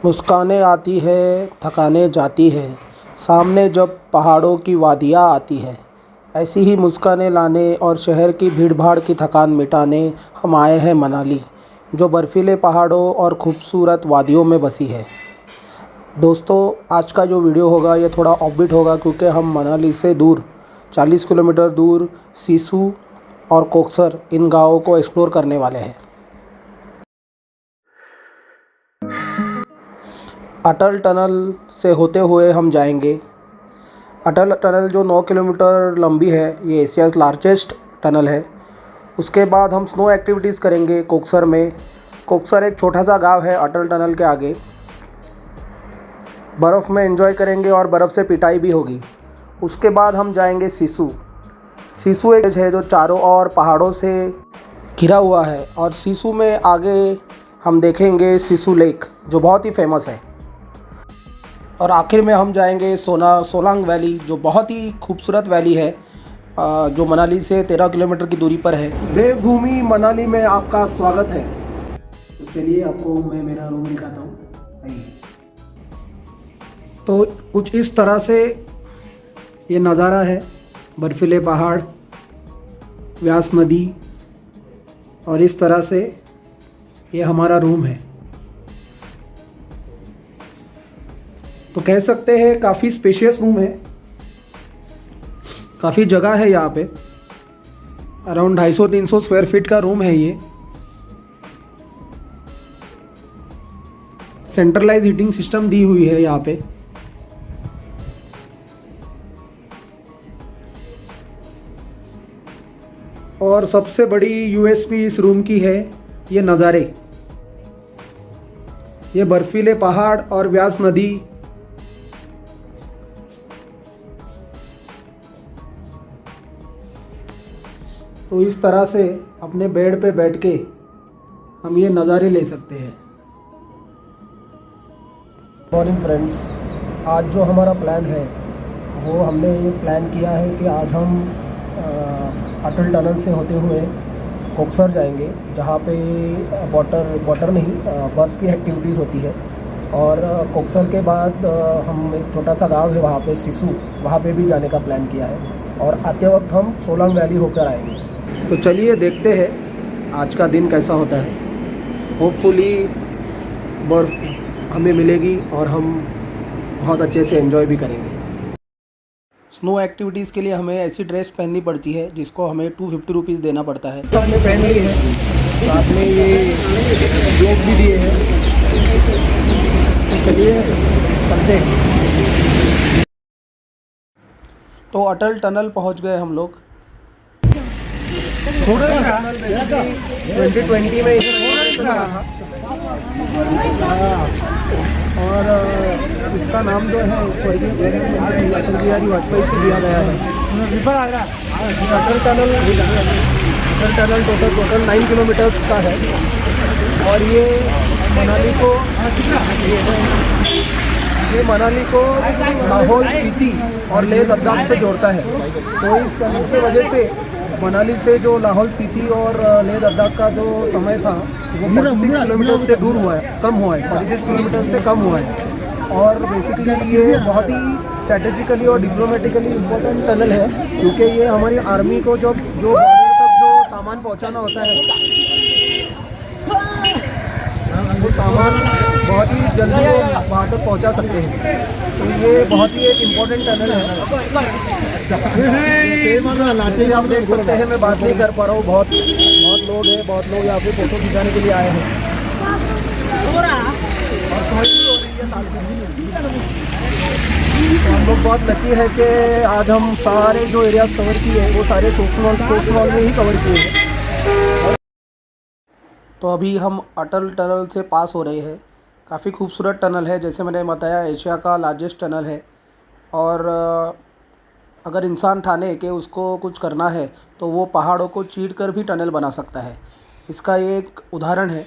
मुस्कानें आती है, थकाने जाती है, सामने जब पहाड़ों की वादियाँ आती है। ऐसी ही मुस्कानें लाने और शहर की भीड़-भाड़ की थकान मिटाने हम आए हैं मनाली, जो बर्फीले पहाड़ों और खूबसूरत वादियों में बसी है। दोस्तों, आज का जो वीडियो होगा ये थोड़ा ऑफबीट होगा क्योंकि हम मनाली से दूर 40 किलोमीटर दूर सिसु और कोकसर इन गाँवों को एक्सप्लोर करने वाले हैं। अटल टनल से होते हुए हम जाएंगे। अटल टनल जो 9 किलोमीटर लंबी है, ये एशियाज़ लार्जेस्ट टनल है। उसके बाद हम स्नो एक्टिविटीज़ करेंगे कोकसर में। कोकसर एक छोटा सा गांव है अटल टनल के आगे। बर्फ़ में एंजॉय करेंगे और बर्फ़ से पिटाई भी होगी। उसके बाद हम जाएंगे सिसु। सिसु एक है जो चारों ओर पहाड़ों से घिरा हुआ है और सिसु में आगे हम देखेंगे सिसु लेक जो बहुत ही फेमस है। और आखिर में हम जाएंगे सोलांग वैली जो बहुत ही खूबसूरत वैली है, जो मनाली से 13 किलोमीटर की दूरी पर है। देवभूमि मनाली में आपका स्वागत है। तो चलिए आपको मैं मेरा रूम दिखाता हूँ। आइए। तो कुछ इस तरह से ये नज़ारा है, बर्फीले पहाड़, व्यास नदी, और इस तरह से ये हमारा रूम है। तो कह सकते हैं काफ़ी स्पेशियस रूम है, काफ़ी जगह है यहाँ पे। अराउंड 250-300 स्क्वायर फीट का रूम है ये। सेंट्रलाइज हीटिंग सिस्टम दी हुई है यहाँ पे। और सबसे बड़ी यूएसपी इस रूम की है ये नज़ारे, ये बर्फीले पहाड़ और व्यास नदी। तो इस तरह से अपने बेड पे बैठ के हम ये नज़ारे ले सकते हैं। मॉर्निंग फ्रेंड्स, आज जो हमारा प्लान है वो हमने ये प्लान किया है कि आज हम अटल टनल से होते हुए कोकसर जाएंगे, जहाँ पे वाटर नहीं बर्फ़ की एक्टिविटीज़ होती है। और कोकसर के बाद हम एक छोटा सा गांव है वहाँ पे सिसु, वहाँ पे भी जाने का प्लान किया है। और आते वक्त हम सोलांग वैली होकर आएंगे। तो चलिए देखते हैं आज का दिन कैसा होता है। होपफुली बर्फ़ हमें मिलेगी और हम बहुत अच्छे से एंजॉय भी करेंगे। स्नो एक्टिविटीज़ के लिए हमें ऐसी ड्रेस पहननी पड़ती है जिसको हमें 250 रुपीज़ देना पड़ता है। साथ में पहन ली है, साथ में ये ग्लोव भी दिए हैं। तो चलिए चलते हैं। तो अटल टनल पहुंच गए हम लोग। टनल बेसिकली 2020 में और इसका नाम जो है स्वर्गीय अटल बिहारी वाजपेयी से दिया गया है। अटल टनल टोटल 9 किलोमीटर्स का है और ये मनाली को लाहौल स्पीति और लेह लद्दाख से जोड़ता है। तो इस टनल की वजह से मनाली से जो लाहौल स्पीति और लेह लद्दाख का जो समय था वो 46 किलोमीटर से दूर हुआ है, कम हुआ है, 46 किलोमीटर से कम हुआ है। और बेसिकली ये बहुत ही स्ट्रेटेजिकली और डिप्लोमेटिकली इम्पोर्टेंट टनल है क्योंकि ये हमारी आर्मी को जो बॉर्डर तक जो सामान पहुंचाना होता है वो सामान बहुत ही जल्दी वो वहाँ तक पहुँचा सकते हैं। तो ये बहुत ही एक इम्पोर्टेंट टनल है। जैसे आप देख सकते हैं, मैं बात नहीं कर पा रहा हूँ, बहुत लोग यहाँ पे फ़ोटो खिंचाने के लिए आए हैं। तो हम लोग बहुत लकी है कि आज हम सारे जो एरियाज़ कवर किए हैं वो सारे सोशल में ही कवर किए हैं। तो अभी हम अटल टनल से पास हो रहे हैं। काफ़ी खूबसूरत टनल है, जैसे मैंने बताया एशिया का लार्जेस्ट टनल है। और अगर इंसान ठाने कि उसको कुछ करना है तो वो पहाड़ों को चीर कर भी टनल बना सकता है। इसका ये एक उदाहरण है।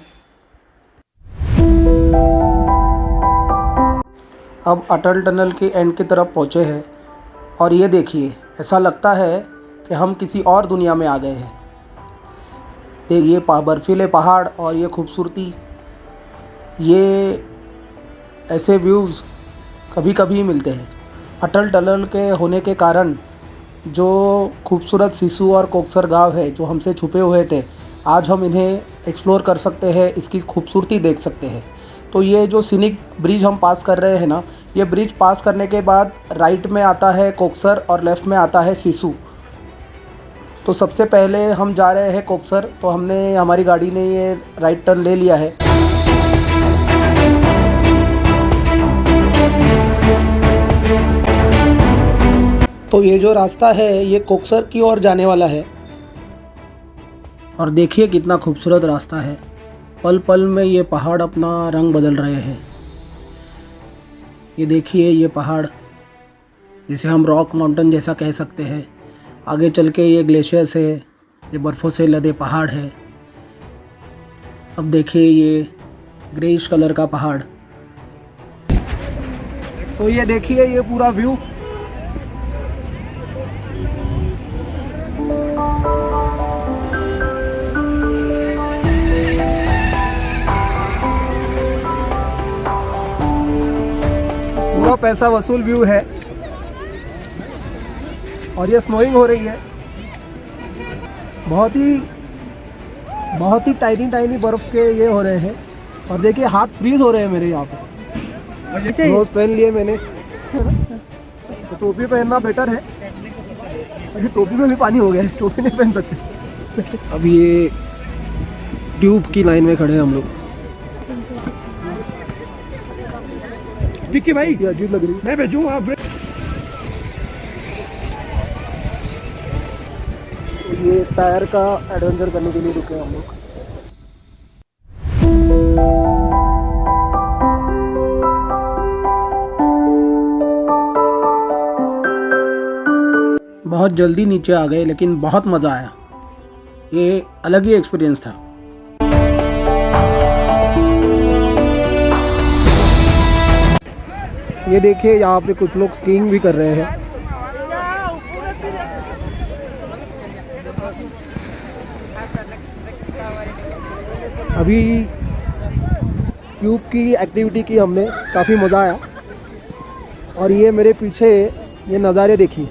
अब अटल टनल के एंड की तरफ पहुँचे हैं और ये देखिए, ऐसा लगता है कि हम किसी और दुनिया में आ गए हैं। देखिए बर्फीले पहाड़ और ये खूबसूरती, ये ऐसे व्यूज़ कभी कभी मिलते हैं। अटल टनल के होने के कारण जो खूबसूरत सिसु और कोकसर गांव है जो हमसे छुपे हुए थे, आज हम इन्हें एक्सप्लोर कर सकते हैं, इसकी खूबसूरती देख सकते हैं। तो ये जो सीनिक ब्रिज हम पास कर रहे हैं ना, ये ब्रिज पास करने के बाद राइट में आता है कोकसर और लेफ़्ट में आता है सिसु। तो सबसे पहले हम जा रहे हैं कोकसर, तो हमारी गाड़ी ने ये राइट टर्न ले लिया है। तो ये जो रास्ता है ये कोकसर की ओर जाने वाला है। और देखिए कितना खूबसूरत रास्ता है। पल पल में ये पहाड़ अपना रंग बदल रहे हैं। ये देखिए ये पहाड़ जिसे हम रॉक माउंटेन जैसा कह सकते हैं। आगे चल के ये ग्लेशियर्स है, ये बर्फ़ों से लदे पहाड़ है। अब देखिए ये ग्रेइश कलर का पहाड़। तो ये देखिए ये पूरा व्यू। पूरा पैसा वसूल व्यू है। और ये स्नोइंग हो रही है। बहुत ही टाइनी बर्फ़ के ये हो रहे हैं। और देखिए हाथ फ्रीज हो रहे हैं मेरे यहाँ पे। ग्लोव्स पहन लिए मैंने, तो टोपी पहनना बेटर है। अभी टोपी में भी पानी हो गया है, टोपी नहीं पहन सकते। अब ये ट्यूब की लाइन में खड़े हैं हम लोग। विक्की भाई ये अजीब लग रही है। मैं भेजूंगा। ये टायर का एडवेंचर करने के लिए रुके हम लोग। बहुत जल्दी नीचे आ गए, लेकिन बहुत मज़ा आया। ये अलग ही एक्सपीरियंस था। ये देखिए यहाँ पे कुछ लोग स्कीइंग भी कर रहे हैं। अभी ट्यूब की एक्टिविटी की हमने, काफ़ी मज़ा आया। और ये मेरे पीछे ये नज़ारे देखिए।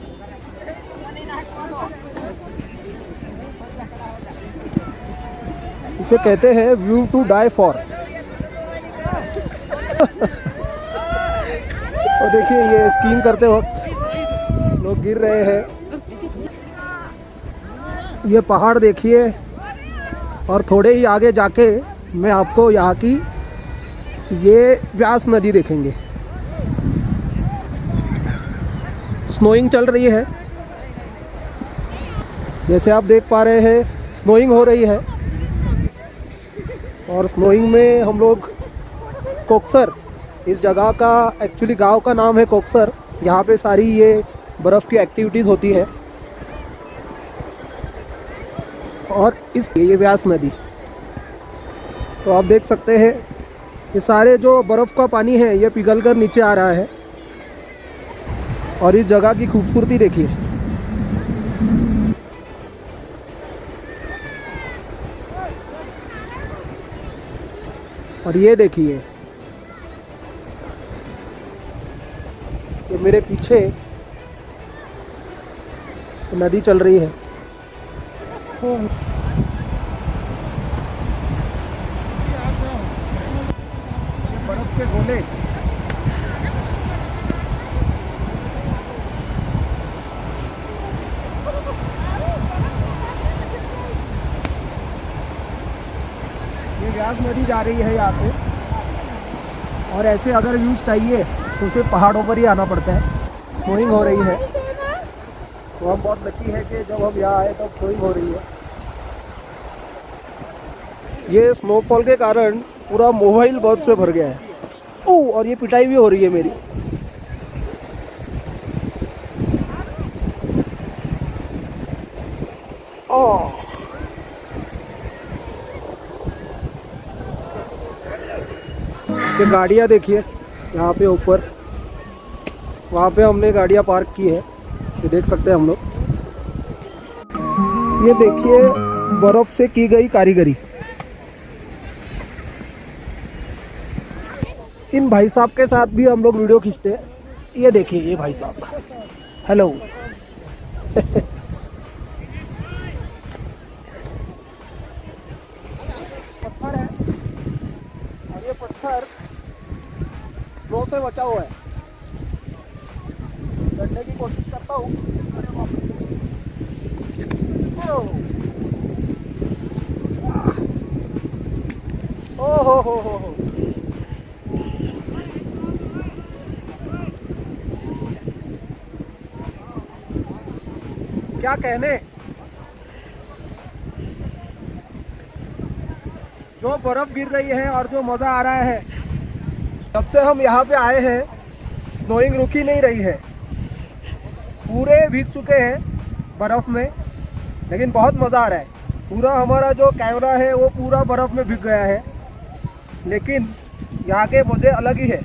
इसे कहते हैं व्यू टू डाई फॉर। और देखिए ये स्कीइंग करते वक्त लोग गिर रहे हैं। ये पहाड़ देखिए। और थोड़े ही आगे जाके मैं आपको यहाँ की ये व्यास नदी देखेंगे। स्नोइंग चल रही है, जैसे आप देख पा रहे हैं, स्नोइंग हो रही है। और स्नोइंग में हम लोग कोकसर, इस जगह का एक्चुअली गांव का नाम है कोकसर। यहाँ पे सारी ये बर्फ़ की एक्टिविटीज़ होती है। और ये व्यास नदी, तो आप देख सकते हैं ये सारे जो बर्फ़ का पानी है ये पिघल कर नीचे आ रहा है। और इस जगह की खूबसूरती देखिए। और ये देखिए ये मेरे पीछे नदी चल रही है। बर्फ के गोले। ये व्यास नदी जा रही है यहाँ से। और ऐसे अगर व्यूज़ चाहिए तो सिर्फ पहाड़ों पर ही आना पड़ता है। स्नोइंग हो रही है, तो हम बहुत लकी है कि जब हम यहाँ आए तब स्नोइंग हो रही है। ये स्नोफॉल के कारण पूरा मोबाइल बर्फ से भर गया है। ओह, और ये पिटाई भी हो रही है मेरी। ओह, ये गाड़ियाँ देखिए यहाँ पे ऊपर, वहाँ पे हमने गाड़ियाँ पार्क की है, ये देख सकते हैं हम लोग। ये देखिए बर्फ़ से की गई कारीगरी। इन भाई साहब के साथ भी हम लोग वीडियो खींचते हैं। ये देखिए ये भाई साहब, हेलो। पत्थर है और ये पत्थर स्लो से बचा हुआ है। चढ़ने की कोशिश करता हूँ। ओ हो। क्या कहने, जो बर्फ गिर रही है और जो मज़ा आ रहा है। जब से हम यहाँ पे आए हैं स्नोइंग रुकी नहीं रही है, पूरे भीग चुके हैं बर्फ़ में, लेकिन बहुत मज़ा आ रहा है। पूरा हमारा जो कैमरा है वो पूरा बर्फ़ में भीग गया है, लेकिन यहाँ के मज़े अलग ही है।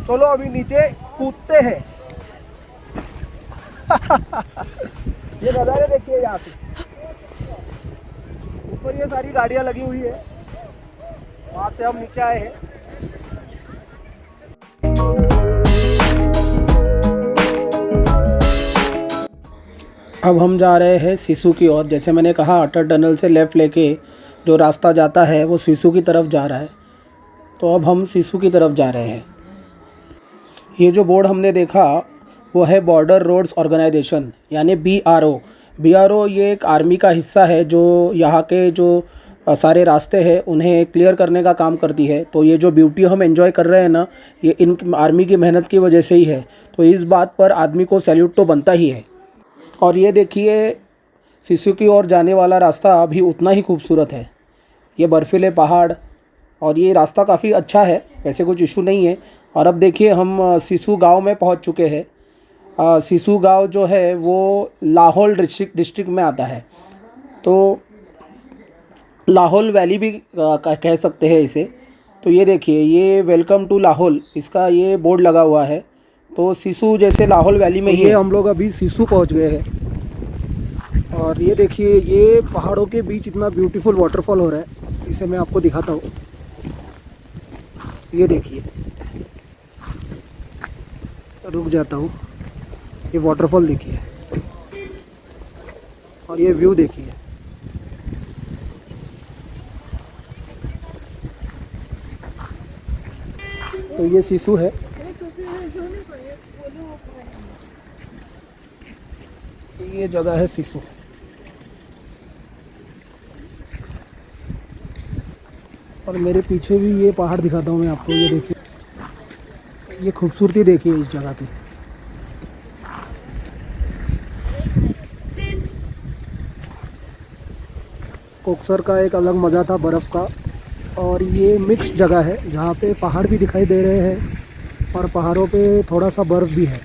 चलो अभी नीचे कूदते हैं। ये नज़ारे देखिए यहाँ से, ऊपर ये सारी गाड़ियाँ लगी हुई है, वहाँ से हम नीचे आए हैं। अब हम जा रहे हैं सिसु की ओर। जैसे मैंने कहा अटल टनल से लेफ़्ट लेके जो रास्ता जाता है वो सिसु की तरफ जा रहा है, तो अब हम सिसु की तरफ जा रहे हैं। ये जो बोर्ड हमने देखा वो है बॉर्डर रोड्स ऑर्गेनाइजेशन, यानी BRO। BRO ये एक आर्मी का हिस्सा है जो यहाँ के जो सारे रास्ते हैं उन्हें क्लियर करने का काम करती है। तो ये जो ब्यूटी हम एंजॉय कर रहे हैं ना, ये इन आर्मी की मेहनत की वजह से ही है। तो इस बात पर आदमी को सैल्यूट तो बनता ही है। और ये देखिए सिसु की ओर जाने वाला रास्ता भी उतना ही खूबसूरत है। ये बर्फीले पहाड़ और ये रास्ता काफ़ी अच्छा है, वैसे कुछ इशू नहीं है। और अब देखिए हम सिसु गांव में पहुंच चुके हैं। सिसु गांव जो है वो लाहौल डिस्ट्रिक्ट में आता है, तो लाहौल वैली भी कह सकते हैं इसे। तो ये देखिए ये वेलकम टू लाहौल, इसका ये बोर्ड लगा हुआ है। तो सिसु जैसे लाहौल वैली में ही है। हम लोग अभी सिसु पहुंच गए हैं और ये देखिए ये पहाड़ों के बीच इतना ब्यूटीफुल वाटरफॉल हो रहा है, इसे मैं आपको दिखाता हूँ। ये देखिए, रुक जाता हूँ। ये वाटरफॉल देखिए और ये व्यू देखिए। तो ये सिसु है। ये जगह है सिसु। और मेरे पीछे भी ये पहाड़ दिखाता हूँ मैं आपको। ये देखिए, ये खूबसूरती देखिए इस जगह की। कोक्सर का एक अलग मज़ा था बर्फ़ का। और ये मिक्स जगह है जहाँ पे पहाड़ भी दिखाई दे रहे हैं और पहाड़ों पे थोड़ा सा बर्फ़ भी है।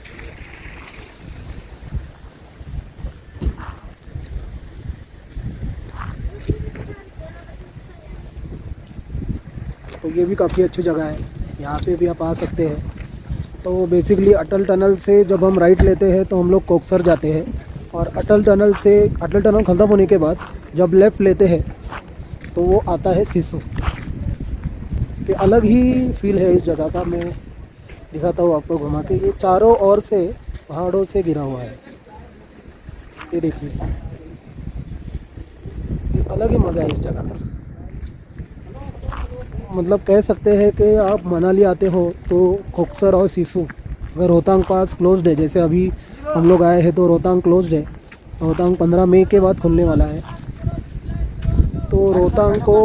तो ये भी काफ़ी अच्छी जगह है, यहाँ पे भी आप आ सकते हैं। तो बेसिकली अटल टनल से जब हम राइट लेते हैं तो हम लोग कोक्सर जाते हैं, और अटल टनल ख़त्म होने के बाद जब लेफ़्ट लेते हैं तो वो आता है सिसु। ये अलग ही फील है इस जगह का। मैं दिखाता हूँ आपको घुमा के। ये चारों ओर से पहाड़ों से घिरा हुआ है। ये देखिए, ये अलग ही मज़ा है इस जगह का। मतलब कह सकते हैं कि आप मनाली आते हो तो कोक्सर और सिसु, अगर रोहतांग पास क्लोज्ड है, जैसे अभी हम लोग आए हैं तो रोहतांग क्लोज्ड है। रोहतांग 15 मई के बाद खुलने वाला है। तो रोहतांग को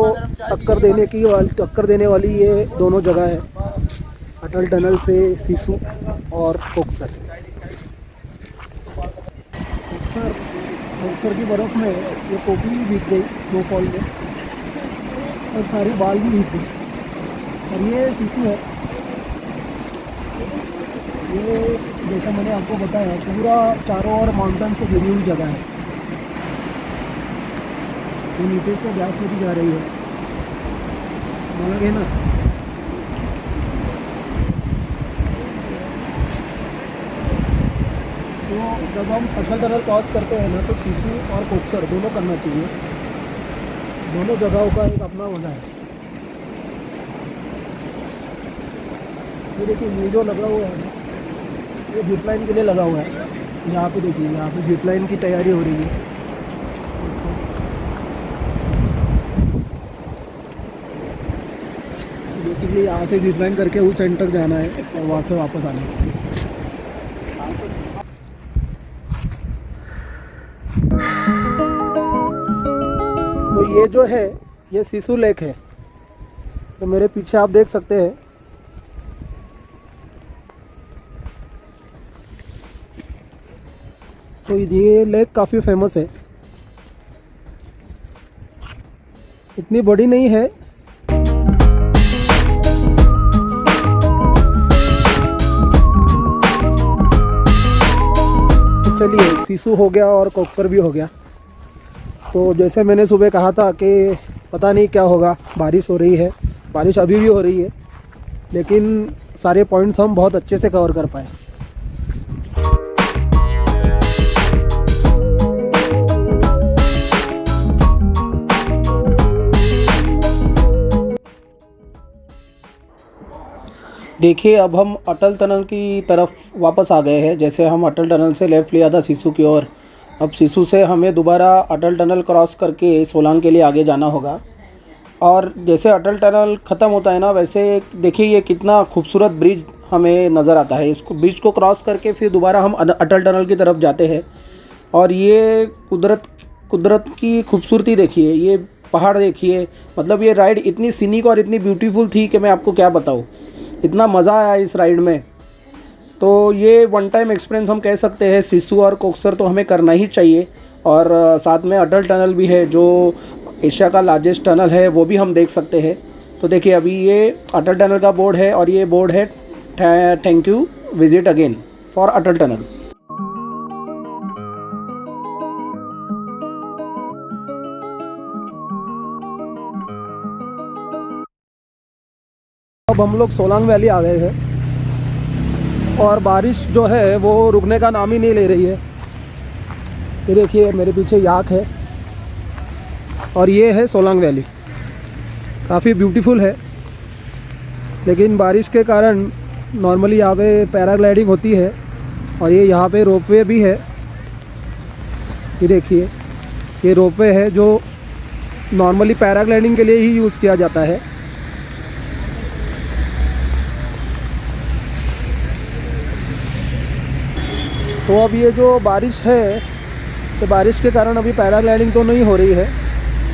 टक्कर देने वाली ये दोनों जगह है, अटल टनल से सिसु और कोक्सर। कोक्सर की बर्फ़ में ये टोपी भी भीग गई स्नोफॉल में, और सारी बाल भी भीग गई। और ये सिसु है। ये जैसा मैंने आपको बताया पूरा चारों ओर माउंटेन से घिरी हुई जगह है। ये नीचे से गैस नदी जा रही है, मालूम है ना। तो जब हम अटल टनल क्रॉस करते हैं ना तो सिसु और कोक्सर दोनों करना चाहिए। दोनों जगहों का एक अपना मज़ा है। ये देखिए, ये जो लगा हुआ है ये जिप लाइन के लिए लगा हुआ है। यहाँ पे देखिए, यहाँ पे जिप लाइन की तैयारी हो रही है। बेसिकली यहाँ से जिप लाइन करके उस एंड तक जाना है और वहाँ से वापस आना है। तो ये जो है ये सिसु लेक है। तो मेरे पीछे आप देख सकते हैं, तो ये लेक काफ़ी फेमस है। इतनी बड़ी नहीं है, तो चलिए सिसु हो गया और कोक्सर भी हो गया। तो जैसे मैंने सुबह कहा था कि पता नहीं क्या होगा, बारिश हो रही है, बारिश अभी भी हो रही है, लेकिन सारे पॉइंट्स हम बहुत अच्छे से कवर कर पाए। देखिए, अब हम अटल टनल की तरफ वापस आ गए हैं। जैसे हम अटल टनल से लेफ़्ट लिया था सिसु की ओर, अब सिसु से हमें दोबारा अटल टनल क्रॉस करके सोलांग के लिए आगे जाना होगा। और जैसे अटल टनल ख़त्म होता है ना, वैसे देखिए ये कितना खूबसूरत ब्रिज हमें नज़र आता है। इसको ब्रिज को क्रॉस करके फिर दोबारा हम अटल टनल की तरफ जाते हैं। और ये कुदरत की खूबसूरती देखिए, ये पहाड़ देखिए, मतलब ये राइड इतनी सीनिक और इतनी ब्यूटीफुल थी कि मैं आपको क्या बताऊँ। इतना मज़ा आया इस राइड में। तो ये वन टाइम एक्सपीरियंस हम कह सकते हैं। सिसु और कोक्सर तो हमें करना ही चाहिए, और साथ में अटल टनल भी है जो एशिया का लार्जेस्ट टनल है, वो भी हम देख सकते हैं। तो देखिए, अभी ये अटल टनल का बोर्ड है और ये बोर्ड है thank you visit again for Atal tunnel. अब हम लोग सोलांग वैली आ गए हैं और बारिश जो है वो रुकने का नाम ही नहीं ले रही है। ये देखिए मेरे पीछे याक है और ये है सोलांग वैली। काफ़ी ब्यूटीफुल है, लेकिन बारिश के कारण नॉर्मली यहाँ पे पैराग्लाइडिंग होती है और ये यहाँ पे रोपवे भी है। ये देखिए, ये रोपवे है जो नॉर्मली पैराग्लाइडिंग के लिए ही यूज़ किया जाता है। तो अब ये जो बारिश है, तो बारिश के कारण अभी पैराग्लाइडिंग तो नहीं हो रही है।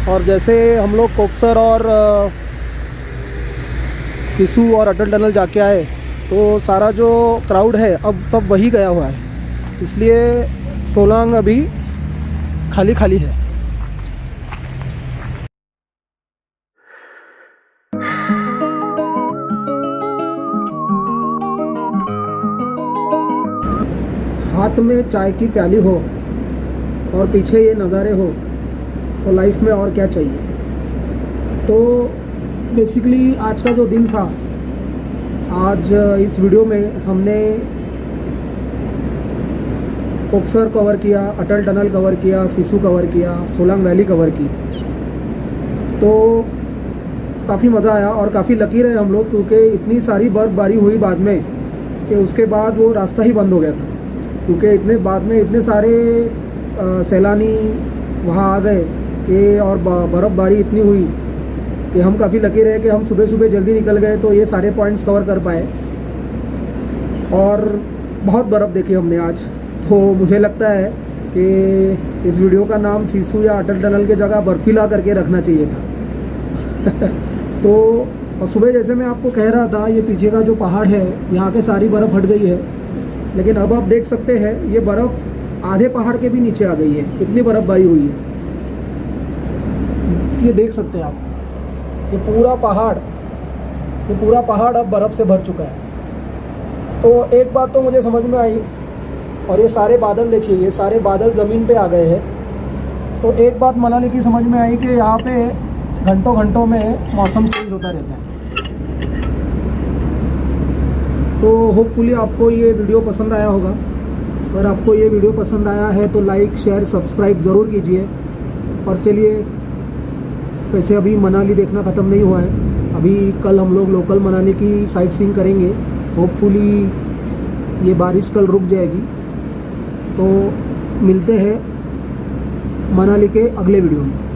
और जैसे हम लोग कोक्सर और सिसु और अटल टनल जाके आए, तो सारा जो क्राउड है अब सब वही गया हुआ है, इसलिए सोलांग अभी खाली खाली है। हाथ में चाय की प्याली हो और पीछे ये नज़ारे हो, तो लाइफ में और क्या चाहिए। तो बेसिकली आज का जो दिन था, आज इस वीडियो में हमने कोक्सर कवर किया, अटल टनल कवर किया, सिसु कवर किया, सोलांग वैली कवर की। तो काफ़ी मज़ा आया और काफ़ी लकी रहे हम लोग, क्योंकि इतनी सारी बर्फ़बारी हुई बाद में कि उसके बाद वो रास्ता ही बंद हो गया था। क्योंकि इतने बाद में इतने सारे सैलानी वहाँ आ गए कि और बर्फ़बारी इतनी हुई कि हम काफ़ी लकी रहे कि हम सुबह सुबह जल्दी निकल गए, तो ये सारे पॉइंट्स कवर कर पाए। और बहुत बर्फ़ देखी हमने आज। तो मुझे लगता है कि इस वीडियो का नाम सिसु या अटल टनल के जगह बर्फीला करके रखना चाहिए था। तो और सुबह जैसे मैं आपको कह रहा था, ये पीछे का जो पहाड़ है यहाँ के सारी बर्फ़ हट गई है, लेकिन अब आप देख सकते हैं ये बर्फ़ आधे पहाड़ के भी नीचे आ गई है, इतनी बर्फ़बारी हुई है। ये देख सकते हैं आप, ये पूरा पहाड़ अब बर्फ़ से भर चुका है। तो एक बात तो मुझे समझ में आई, और ये सारे बादल देखिए, ये सारे बादल ज़मीन पे आ गए हैं। तो एक बात मनाली की समझ में आई कि यहाँ पे घंटों घंटों में मौसम चेंज होता रहता है। तो होपफुली आपको ये वीडियो पसंद आया होगा। अगर आपको ये वीडियो पसंद आया है तो लाइक शेयर सब्सक्राइब ज़रूर कीजिए। और चलिए, वैसे अभी मनाली देखना ख़त्म नहीं हुआ है, अभी कल हम लोग लोकल मनाली की साइट सीइंग करेंगे। होपफुली ये बारिश कल रुक जाएगी। तो मिलते हैं मनाली के अगले वीडियो में।